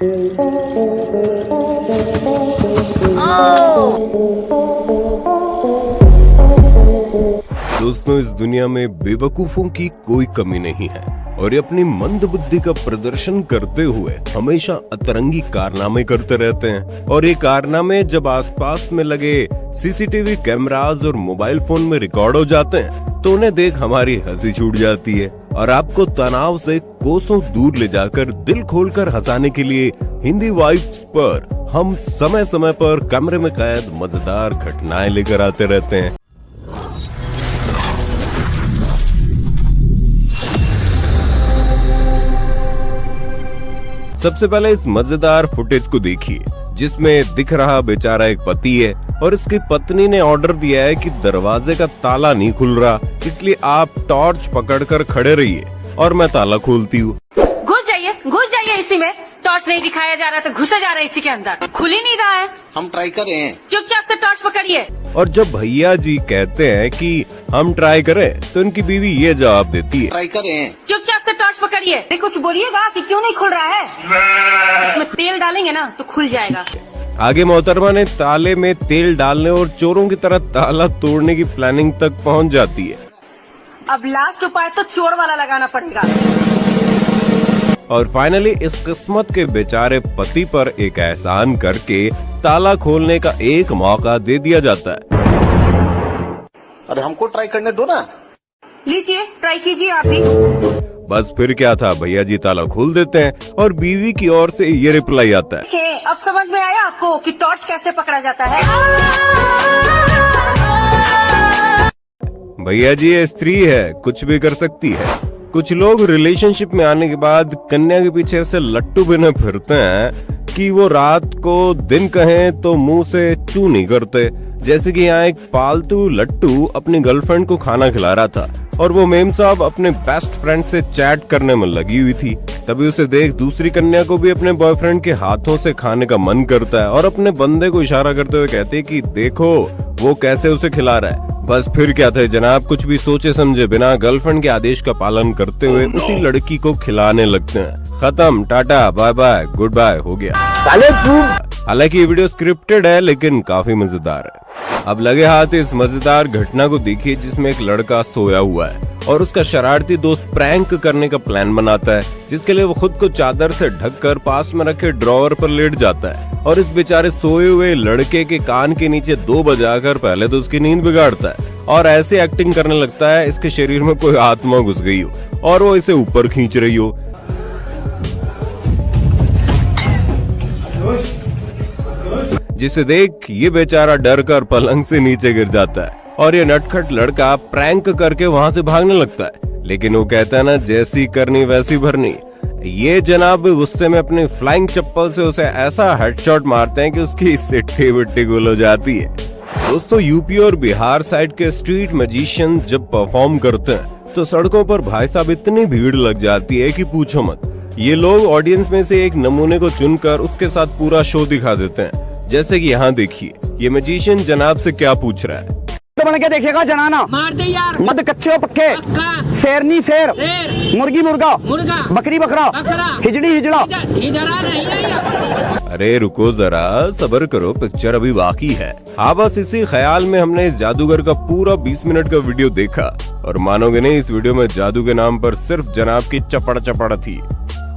दोस्तों, इस दुनिया में बेवकूफों की कोई कमी नहीं है और ये अपनी मंद बुद्धि का प्रदर्शन करते हुए हमेशा अतरंगी कारनामे करते रहते हैं। और ये कारनामे जब आसपास में लगे सीसीटीवी कैमरास और मोबाइल फोन में रिकॉर्ड हो जाते हैं तो उन्हें देख हमारी हंसी छूट जाती है और आपको तनाव से कोसों दूर ले जाकर दिल खोलकर हंसाने के लिए हिंदी वाइब्स पर हम समय समय पर कैमरे में कैद मजेदार घटनाएं लेकर आते रहते हैं। सबसे पहले इस मजेदार फुटेज को देखिए जिसमें दिख रहा बेचारा एक पति है और इसकी पत्नी ने ऑर्डर दिया है कि दरवाजे का ताला नहीं खुल रहा, इसलिए आप टॉर्च पकड़कर खड़े रहिए और मैं ताला खोलती हूँ। घुस जाइए इसी में। टॉर्च नहीं दिखाया जा रहा तो घुसे जा रहा है इसी के अंदर। खुल ही नहीं रहा है। हम ट्राई कर रहे हैं। चुपचाप से टॉर्च पकड़िए। और जब भैया जी कहते हैं कि हम ट्राई करें तो इनकी बीवी ये जवाब देती है, ट्राई कर रहे हैं। चुपचाप से टॉर्च पकड़िए। कुछ बोलिएगा कि क्यों नहीं खुल रहा है। इसमें तेल डालेंगे ना तो खुल जाएगा। आगे मोहतरमा ने ताले में तेल डालने और चोरों की तरह ताला तोड़ने की प्लानिंग तक पहुंच जाती है। अब लास्ट उपाय तो चोर वाला लगाना पड़ेगा। और फाइनली इस किस्मत के बेचारे पति पर एक एहसान करके ताला खोलने का एक मौका दे दिया जाता है। अरे हमको ट्राई करने दो ना। लीजिए, ट्राई कीजिए आप भी। बस फिर क्या था, भैया जी ताला खोल देते हैं और बीवी की ओर से ये रिप्लाई आता है। देखिए, अब समझ में आया आपको कि टॉर्च कैसे पकड़ा जाता है। भैया जी ये स्त्री है, कुछ भी कर सकती है। कुछ लोग रिलेशनशिप में आने के बाद कन्या के पीछे ऐसे लट्टू बिने फिरते हैं कि वो रात को दिन कहें तो मुंह से चू नहीं करते। जैसे कि यहाँ एक पालतू लट्टू अपनी गर्लफ्रेंड को खाना खिला रहा था और वो मेम साहब अपने बेस्ट फ्रेंड से चैट करने में लगी हुई थी। तभी उसे देख दूसरी कन्या को भी अपने बॉयफ्रेंड के हाथों से खाने का मन करता है और अपने बंदे को इशारा करते हुए कहती है कि देखो वो कैसे उसे खिला रहा है। बस फिर क्या था जनाब, कुछ भी सोचे समझे बिना गर्लफ्रेंड के आदेश का पालन करते हुए उसी लड़की को खिलाने लगते हैं। खत्म, टाटा बाय बाय गुड बाय हो गया। हालांकि ये वीडियो स्क्रिप्टेड है लेकिन काफी मजेदार है। अब लगे हाथ इस मजेदार घटना को देखिए जिसमें एक लड़का सोया हुआ है और उसका शरारती दोस्त प्रैंक करने का प्लान बनाता है, जिसके लिए वो खुद को चादर से ढककर पास में रखे ड्रॉअर पर लेट जाता है और इस बेचारे सोए हुए लड़के के कान के नीचे 2 बजाकर पहले तो उसकी नींद बिगाड़ता है और ऐसे एक्टिंग करने लगता है इसके शरीर में कोई आत्मा घुस गई हो और वो इसे ऊपर खींच रही हो। जिसे देख ये बेचारा डर कर पलंग से नीचे गिर जाता है और ये नटखट लड़का प्रैंक करके वहां से भागने लगता है। लेकिन वो कहता है ना, जैसी करनी वैसी भरनी। ये जनाब गुस्से में अपनी फ्लाइंग चप्पल से उसे ऐसा हेडशॉट मारते हैं कि उसकी सिट्टी बिट्टी गुल हो जाती है। दोस्तों, यूपी और बिहार साइड के स्ट्रीट मैजिशियन जब परफॉर्म करते हैं तो सड़कों पर भाई साहब इतनी भीड़ लग जाती है कि पूछो मत। ये लोग ऑडियंस में से एक नमूने को चुनकर उसके साथ पूरा शो दिखा देते हैं। जैसे कि यहाँ देखिए ये मैजिशियन जनाब से क्या पूछ रहा है। तो बन के देखेगा जनाना, मार दे यार, मद कच्चे पक्के, पक्का, शेरनी शेर, मुर्गी मुर्गा, बकरी बकरा, हिजड़ी हिजड़ा। अरे रुको जरा, सब्र करो, पिक्चर अभी बाकी है। हाँ, बस इसी ख्याल में हमने इस जादूगर का पूरा 20 मिनट का वीडियो देखा और मानोगे नहीं, इस वीडियो में जादू के नाम पर सिर्फ जनाब की चपड़ चपड़ थी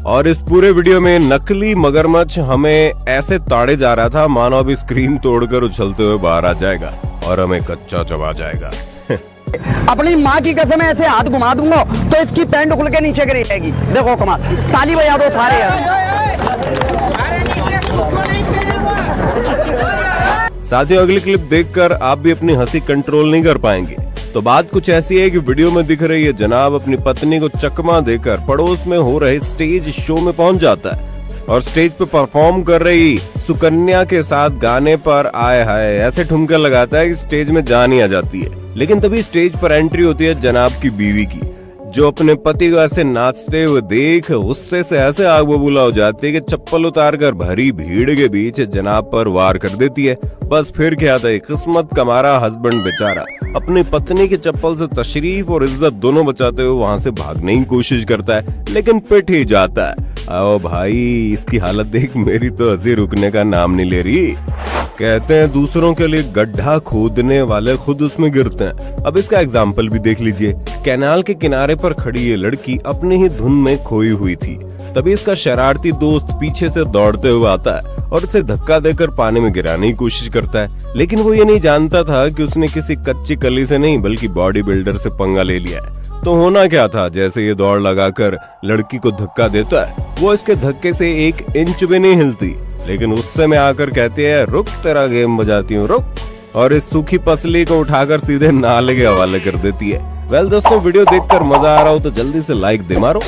और इस पूरे वीडियो में नकली मगरमच्छ हमें ऐसे ताड़े जा रहा था मानो अभी स्क्रीन तोड़कर उछलते हुए बाहर आ जाएगा और हमें कच्चा चबा जाएगा। अपनी माँ की कसम ऐसे हाथ घुमा दूंगा तो इसकी पैंट खुल के नीचे गिर जाएगी। देखो कमाल, ताली बजा दो सारे यार। साथियों, अगली क्लिप देखकर आप भी अपनी हंसी कंट्रोल नहीं कर पाएंगे। तो बात कुछ ऐसी है कि वीडियो में दिख रही है जनाब अपनी पत्नी को चकमा देकर पड़ोस में हो रहे स्टेज शो में पहुंच जाता है और स्टेज पे परफॉर्म कर रही सुकन्या के साथ गाने पर आए हाय ऐसे ठुमके लगाता है कि स्टेज में जान ही आ जाती है। लेकिन तभी स्टेज पर एंट्री होती है जनाब की बीवी की, जो अपने पति को ऐसे नाचते हुए देख गुस्से से ऐसे आग बबूला हो जाती है कि चप्पल उतार कर भरी भीड़ के बीच जनाब पर वार कर देती है। बस फिर क्या था, किस्मत का मारा हस्बैंड बेचारा अपनी पत्नी की चप्पल से तशरीफ और इज्जत दोनों बचाते हुए वहां से भागने की कोशिश करता है, लेकिन पिट ही जाता है। ओ भाई, इसकी हालत देख मेरी तो हंसी रुकने का नाम नहीं ले रही। कहते हैं दूसरों के लिए गड्ढा खोदने वाले खुद उसमें गिरते हैं। अब इसका एग्जाम्पल भी देख लीजिए। कैनाल के किनारे पर खड़ी ये लड़की अपनी ही धुन में खोई हुई थी। तभी इसका शरारती दोस्त पीछे से दौड़ते हुए आता है और इसे धक्का देकर पानी में गिराने की कोशिश करता है, लेकिन वो ये नहीं जानता था कि उसने किसी कच्ची कली से नहीं बल्कि बॉडी बिल्डर से पंगा ले लिया है। तो होना क्या था, जैसे ये दौड़ लगाकर लड़की को धक्का देता है, वो इसके धक्के से 1 इंच भी नहीं हिलती, लेकिन उससे में आकर कहती है, रुक तेरा गेम बजाती हूँ रुक, और इस सूखी पसली को उठाकर सीधे नाले के हवाले कर देती है। वेल दोस्तों, वीडियो देखकर मजा आ रहा हो तो जल्दी से लाइक दे मारो।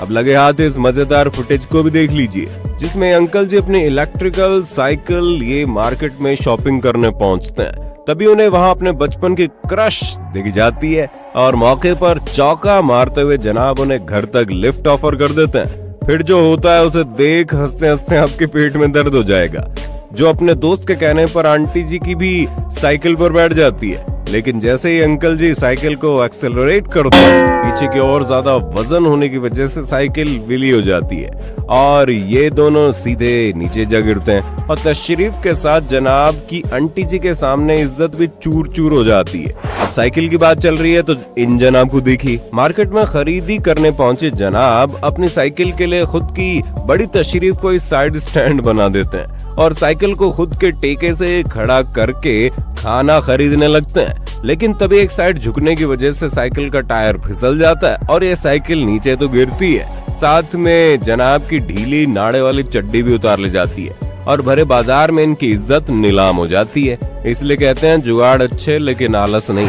अब लगे हाथ इस मजेदार फुटेज को भी देख लीजिए, जिसमें अंकल जी अपनी इलेक्ट्रिकल साइकिल ये मार्केट में शॉपिंग करने पहुंचते हैं। तभी उन्हें वहां अपने बचपन की क्रश दिख जाती है और मौके पर चौका मारते हुए जनाब उन्हें घर तक लिफ्ट ऑफर कर देते हैं। फिर जो होता है उसे देख हंसते हंसते आपके पेट में दर्द हो जाएगा। जो अपने दोस्त के कहने पर आंटी जी की भी साइकिल पर बैठ जाती है, लेकिन जैसे ही अंकल जी साइकिल को एक्सेलरेट करते हैं, पीछे की ओर ज्यादा वजन होने की वजह से साइकिल विली हो जाती है और ये दोनों सीधे नीचे जा गिरते हैं और तशरीफ के साथ जनाब की आंटी जी के सामने इज्जत भी चूर चूर हो जाती है। अब साइकिल की बात चल रही है तो इन जनाब को देखी, मार्केट में खरीदी करने पहुंचे जनाब अपनी साइकिल के लिए खुद की बड़ी तशरीफ को इस साइड स्टैंड बना देते हैं और साइकिल को खुद के टेके से खड़ा करके खाना खरीदने लगते हैं। लेकिन तभी एक साइड झुकने की वजह से साइकिल का टायर फिसल जाता है और ये साइकिल नीचे तो गिरती है, साथ में जनाब की ढीली नाड़े वाली चड्डी भी उतार ले जाती है और भरे बाजार में इनकी इज्जत नीलाम हो जाती है। इसलिए कहते हैं जुगाड़ अच्छे लेकिन आलस नहीं।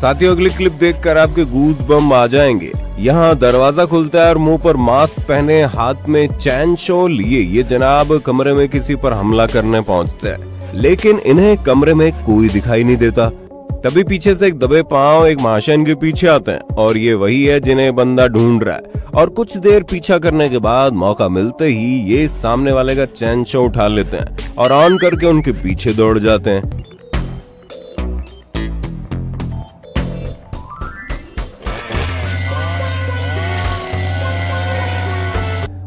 साथियों, अगली क्लिप देखकर आपके गूज बम आ जाएंगे। यहाँ दरवाजा खुलता है और मुंह पर मास्क पहने हाथ में चैन शो लिए ये जनाब कमरे में किसी पर हमला करने पहुंचते हैं, लेकिन इन्हें कमरे में कोई दिखाई नहीं देता। तभी पीछे से एक दबे पांव एक महाशय इनके पीछे आते हैं और ये वही है जिन्हें बंदा ढूंढ रहा है। और कुछ देर पीछा करने के बाद मौका मिलते ही ये सामने वाले का चैन शो उठा लेते हैं और ऑन करके उनके पीछे दौड़ जाते हैं।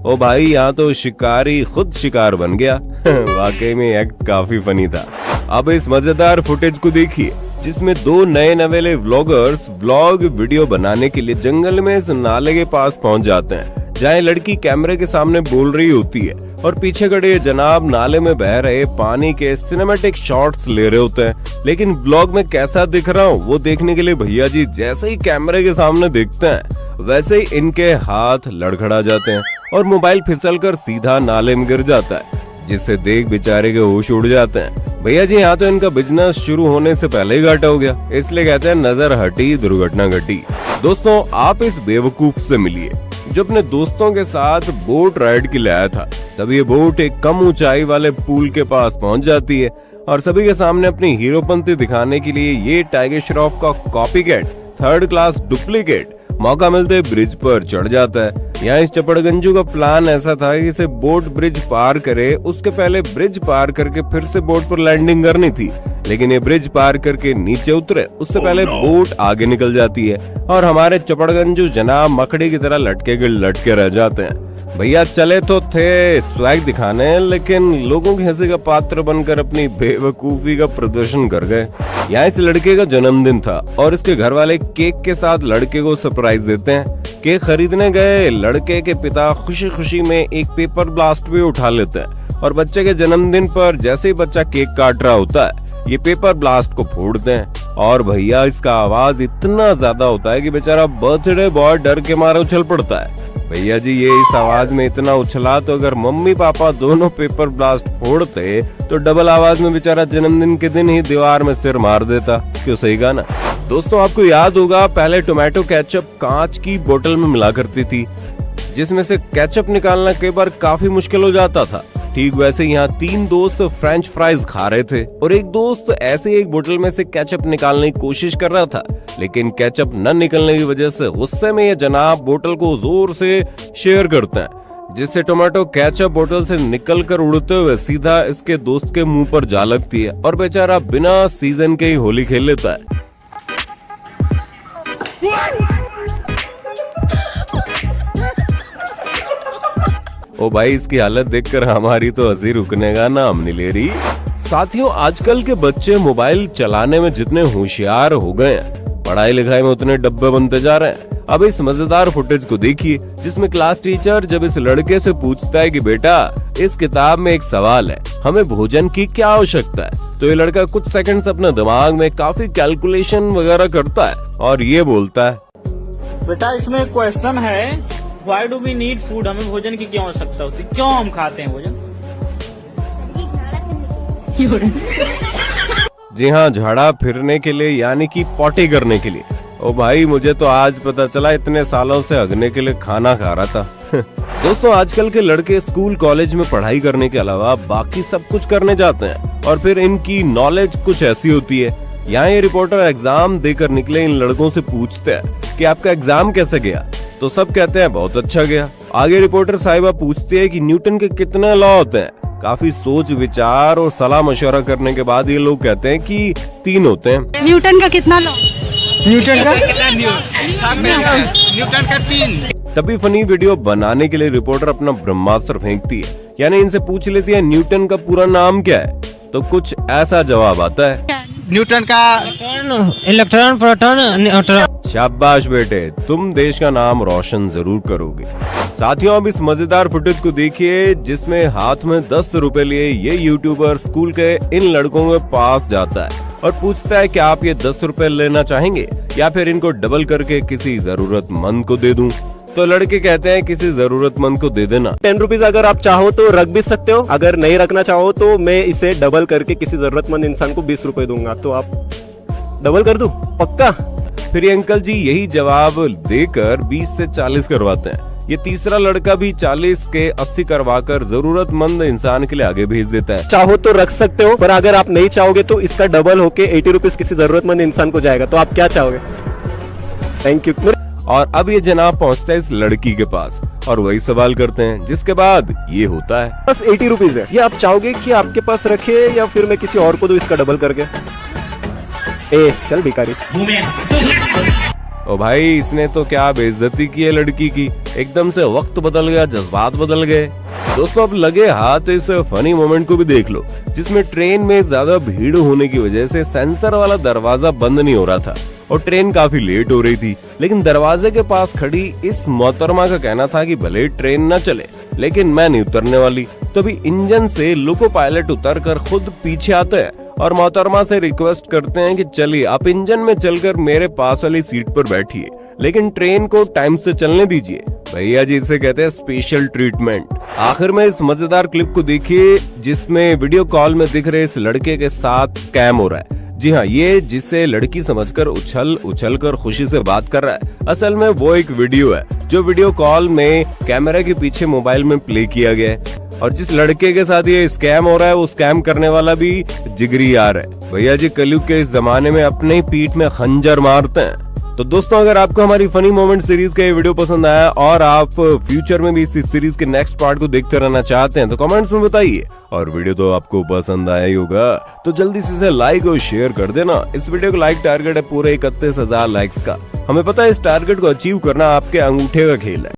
ओ भाई, यहाँ तो शिकारी खुद शिकार बन गया। वाकई में एक्ट काफी फनी था। अब इस मजेदार फुटेज को देखिए, जिसमें 2 नए नवेले व्लॉगर्स व्लॉग वीडियो बनाने के लिए जंगल में इस नाले के पास पहुंच जाते हैं, जहाँ लड़की कैमरे के सामने बोल रही होती है और पीछे खड़े जनाब नाले में बह रहे पानी के सिनेमैटिक शॉट्स ले रहे होते हैं। लेकिन व्लॉग में कैसा दिख रहा हूँ वो देखने के लिए भैया जी जैसे ही कैमरे के सामने देखते हैं वैसे ही इनके हाथ लड़खड़ा जाते हैं और मोबाइल फिसलकर सीधा नाले में गिर जाता है, जिससे देख बेचारे के होश उड़ जाते हैं। भैया जी, यहाँ तो इनका बिजनेस शुरू होने से पहले ही घाटा हो गया, इसलिए कहते हैं नजर हटी दुर्घटना घटी। दोस्तों, आप इस बेवकूफ से मिलिए जो अपने दोस्तों के साथ बोट राइड के लिए आया था। तब ये बोट एक कम ऊंचाई वाले पुल के पास पहुंच जाती है और सभी के सामने अपनी हीरोपंती दिखाने के लिए ये टाइगर श्रॉफ का कॉपीकैट 3rd क्लास डुप्लीकेट मौका मिलते ब्रिज पर चढ़ जाता है। यहाँ इस चपड़गंजू का प्लान ऐसा था कि इसे बोट ब्रिज पार करे, उसके पहले ब्रिज पार करके फिर से बोट पर लैंडिंग करनी थी, लेकिन ये ब्रिज पार करके नीचे उतरे उससे पहले बोट आगे निकल जाती है और हमारे चपड़गंजू जनाब मकड़ी की तरह लटके रह जाते हैं। भैया चले तो थे स्वैग दिखाने, लेकिन लोगों की हंसी का पात्र बनकर अपनी बेवकूफी का प्रदर्शन कर गए। यहाँ इस लड़के का जन्मदिन था और इसके घर वाले केक के साथ लड़के को सरप्राइज देते हैं। केक खरीदने गए लड़के के पिता खुशी खुशी में एक पेपर ब्लास्ट भी उठा लेते हैं और बच्चे के जन्मदिन पर जैसे ही बच्चा केक काट रहा होता है ये पेपर ब्लास्ट को फोड़ते हैं और भैया इसका आवाज इतना ज्यादा होता है कि बेचारा बर्थडे बॉय डर के मारे उछल पड़ता है। भैया जी, ये इस आवाज में इतना उछला तो अगर मम्मी पापा दोनों पेपर ब्लास्ट फोड़ते तो डबल आवाज में बेचारा जन्मदिन के दिन ही दीवार में सिर मार देता। क्यों, सही कहा ना? दोस्तों, आपको याद होगा पहले टोमेटो केचप कांच की बोतल में मिला करती थी, जिसमें से केचप निकालना कई बार काफी मुश्किल हो जाता था। ठीक वैसे यहाँ 3 दोस्त फ्रेंच फ्राइज खा रहे थे और एक दोस्त ऐसे ही एक बोतल में से केचप निकालने की कोशिश कर रहा था, लेकिन केचप न निकलने की वजह से गुस्से में ये जनाब बोतल को जोर से शेयर करते हैं, जिससे टोमेटो केचप बोतल से निकलकर उड़ते हुए सीधा इसके दोस्त के मुंह पर जा लगती है और बेचारा बिना सीजन के ही होली खेल लेता है। ओ भाई, इसकी हालत देखकर हमारी तो हंसी रुकने का नाम नहीं ले रही। साथियों, आजकल के बच्चे मोबाइल चलाने में जितने होशियार हो गए हैं, पढ़ाई लिखाई में उतने डब्बे बनते जा रहे हैं। अब इस मजेदार फुटेज को देखिए, जिसमें क्लास टीचर जब इस लड़के से पूछता है कि बेटा, इस किताब में एक सवाल है, हमें भोजन की क्या आवश्यकता है, तो ये लड़का कुछ सेकंड्स अपने दिमाग में काफी कैलकुलेशन वगैरह करता है और ये बोलता है, बेटा इसमें एक क्वेश्चन है, why do we need food, हमें भोजन की क्यों आवश्यकता होती है, क्यों हम खाते हैं भोजन? जी हाँ, झाड़ा फिरने के लिए, यानी कि पॉटी करने के लिए। ओ भाई, मुझे तो आज पता चला, इतने सालों से हगने के लिए खाना खा रहा था। दोस्तों, आजकल के लड़के स्कूल कॉलेज में पढ़ाई करने के अलावा बाकी सब कुछ करने जाते हैं और फिर इनकी नॉलेज कुछ ऐसी होती है। यहाँ ये रिपोर्टर एग्जाम देकर निकले इन लड़कों से पूछते हैं कि आपका एग्जाम कैसे गया, तो सब कहते हैं बहुत अच्छा गया। आगे रिपोर्टर साहिबा पूछती है कि न्यूटन के कितने लॉ होते हैं। काफी सोच विचार और सलाह मशवरा करने के बाद ये लोग कहते हैं कि 3 होते हैं। न्यूटन का कितना लॉ? तभी फनी वीडियो बनाने के लिए रिपोर्टर अपना ब्रह्मास्त्र फेंकती है, यानी इनसे पूछ लेती है न्यूटन का पूरा नाम क्या है, तो कुछ ऐसा जवाब आता है, न्यूटन का इलेक्ट्रॉन, प्रोटॉन, न्यूट्रॉन। शाबाश बेटे, तुम देश का नाम रोशन जरूर करोगे। साथियों, अब इस मजेदार फुटेज को देखिए, जिसमें हाथ में 10 रुपए लिए ये यूट्यूबर स्कूल के इन लड़कों के पास जाता है और पूछता है कि आप ये 10 रुपए लेना चाहेंगे या फिर इनको डबल करके किसी जरूरतमंद को दे दूं। तो लड़के कहते हैं किसी जरूरतमंद को दे देना। 10 रुपीज अगर आप चाहो तो रख भी सकते हो, अगर नहीं रखना चाहो तो मैं इसे डबल करके किसी जरूरतमंद इंसान को 20 रुपए दूंगा, तो आप डबल कर दूं? पक्का? फिर ये अंकल जी यही जवाब देकर 20 से 40 करवाते हैं। ये तीसरा लड़का भी 40 के 80 करवाकर जरूरतमंद इंसान के लिए आगे भेज देता है। चाहो तो रख सकते हो, पर अगर आप नहीं चाहोगे तो इसका डबल होके 80 रुपीज किसी जरूरतमंद इंसान को जाएगा, तो आप क्या चाहोगे? Thank you. और अब ये जनाब पहुंचता है इस लड़की के पास और वही सवाल करते हैं, जिसके बाद ये होता है, बस 80 रुपीज है, ये आप चाहोगे कि आपके पास रखे या फिर मैं किसी और को दूं इसका डबल करके? ए चल भिखारी। ओ भाई, इसने तो क्या बेइज्जती की है लड़की की। एकदम से वक्त बदल गया, जज्बात बदल गए। दोस्तों, अब लगे हाथ इस फनी मोमेंट को भी देख लो, जिसमें ट्रेन में ज्यादा भीड़ होने की वजह से सेंसर वाला दरवाजा बंद नहीं हो रहा था और ट्रेन काफी लेट हो रही थी। लेकिन दरवाजे के पास खड़ी इस मोहतरमा का कहना था कि भले ट्रेन न चले, लेकिन मैं नहीं उतरने वाली। तभी इंजन से लोको पायलट उतर कर खुद पीछे आते हैं और मोहतरमा से रिक्वेस्ट करते हैं कि चलिए आप इंजन में चलकर मेरे पास वाली सीट पर बैठिए, लेकिन ट्रेन को टाइम से चलने दीजिए। भैया जी, इसे कहते हैं स्पेशल ट्रीटमेंट। आखिर में इस मजेदार क्लिप को देखिए, जिसमें वीडियो कॉल में दिख रहे इस लड़के के साथ स्कैम हो रहा है। जी हाँ, ये जिसे लड़की समझकर उछल कर खुशी से बात कर रहा है, असल में वो एक वीडियो है जो वीडियो कॉल में कैमरा के पीछे मोबाइल में प्ले किया गया है। और जिस लड़के के साथ ये स्कैम हो रहा है, वो स्कैम करने वाला भी जिगरी यार है। भैया जी, कलयुग के इस जमाने में अपने पीठ में खंजर मारते हैं। तो दोस्तों, अगर आपको हमारी फनी मोमेंट सीरीज का ये वीडियो पसंद आया और आप फ्यूचर में भी इस सीरीज के नेक्स्ट पार्ट को देखते रहना चाहते हैं, तो कमेंट्स में बताइए। और वीडियो तो आपको पसंद आया ही होगा, तो जल्दी से इसे लाइक और शेयर कर देना। इस वीडियो को लाइक टारगेट है पूरे 31,000 लाइक्स का। हमें पता है इस टारगेट को अचीव करना आपके अंगूठे का खेल है।